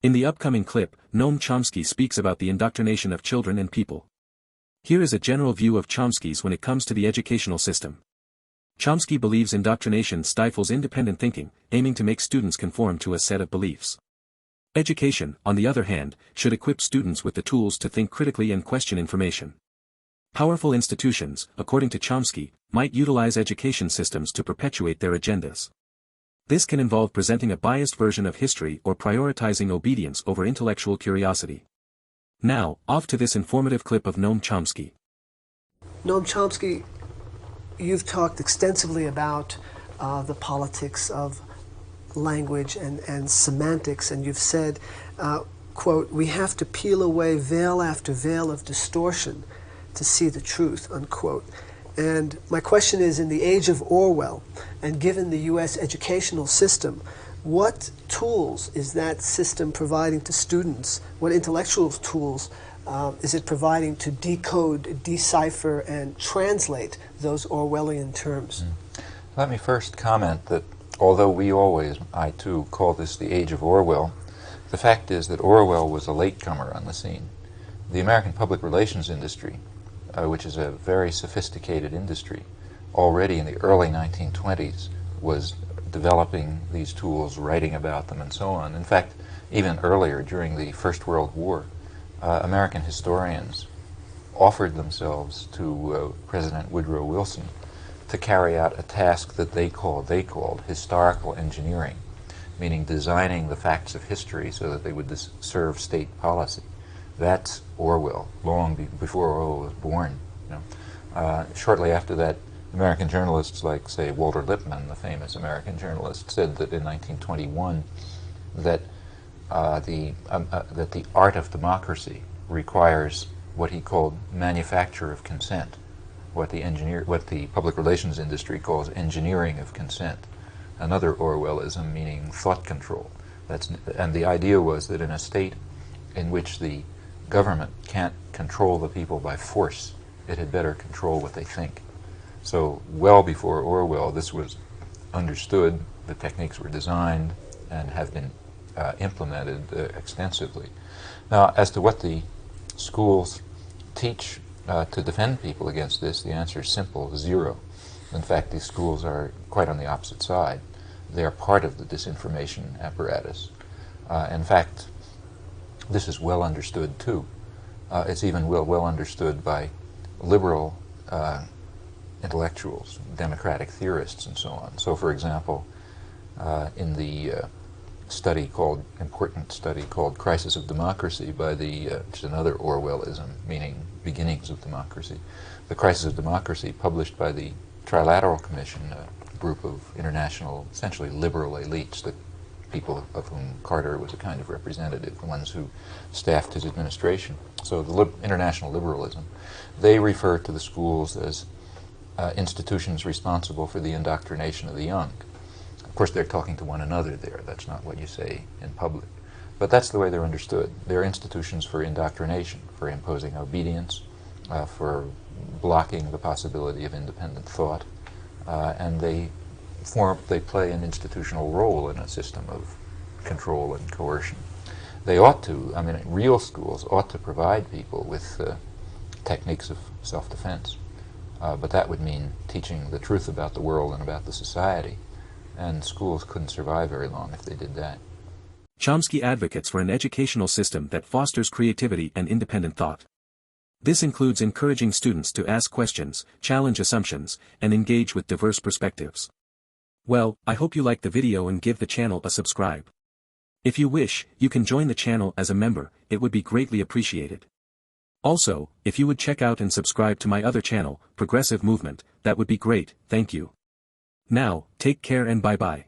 In the upcoming clip, Noam Chomsky speaks about the indoctrination of children and people. Here is a general view of Chomsky's when it comes to the educational system. Chomsky believes indoctrination stifles independent thinking, aiming to make students conform to a set of beliefs. Education, on the other hand, should equip students with the tools to think critically and question information. Powerful institutions, according to Chomsky, might utilize education systems to perpetuate their agendas. This can involve presenting a biased version of history or prioritizing obedience over intellectual curiosity. Now, off to this informative clip of Noam Chomsky. Noam Chomsky, you've talked extensively about the politics of language and semantics, and you've said, quote, "We have to peel away veil after veil of distortion to see the truth," unquote. And my question is, in the age of Orwell, and given the U.S. educational system, what tools is that system providing to students? What intellectual tools is it providing to decode, decipher, and translate those Orwellian terms? Let me first comment that although I too, call this the age of Orwell, the fact is that Orwell was a latecomer on the scene. The American public relations industry, which is a very sophisticated industry, already in the early 1920s was developing these tools, writing about them, and so on. In fact, even earlier, during the First World War, American historians offered themselves to President Woodrow Wilson to carry out a task that they called historical engineering, meaning designing the facts of history so that they would serve state policy. That's Orwell, long before Orwell was born. Shortly after that, American journalists like, say, Walter Lippmann, the famous American journalist, said that in 1921 that the art of democracy requires what he called manufacture of consent, what the public relations industry calls engineering of consent. Another Orwellism, meaning thought control. And the idea was that in a state in which the government can't control the people by force, it had better control what they think. So well before Orwell, this was understood, the techniques were designed and have been implemented extensively. Now, as to what the schools teach to defend people against this, the answer is simple: zero. In fact, these schools are quite on the opposite side. They are part of the disinformation apparatus. In fact, this is well understood too. It's even well understood by liberal intellectuals, democratic theorists, and so on. So, for example, in the important study called Crisis of Democracy by which is another Orwellism, meaning beginnings of democracy. The Crisis of Democracy, published by the Trilateral Commission, a group of international, essentially liberal elites, the people of whom Carter was a kind of representative, the ones who staffed his administration. So the international liberalism, they refer to the schools as institutions responsible for the indoctrination of the young. Of course, they're talking to one another there. That's not what you say in public. But that's the way they're understood. They're institutions for indoctrination, for imposing obedience, for blocking the possibility of independent thought, and they play an institutional role in a system of control and coercion. They ought to, real schools ought to provide people with techniques of self-defense, but that would mean teaching the truth about the world and about the society, and schools couldn't survive very long if they did that. Chomsky advocates for an educational system that fosters creativity and independent thought. This includes encouraging students to ask questions, challenge assumptions, and engage with diverse perspectives. Well, I hope you liked the video and give the channel a subscribe. If you wish, you can join the channel as a member, it would be greatly appreciated. Also, if you would check out and subscribe to my other channel, Progressive Movement, that would be great, thank you. Now, take care and bye-bye.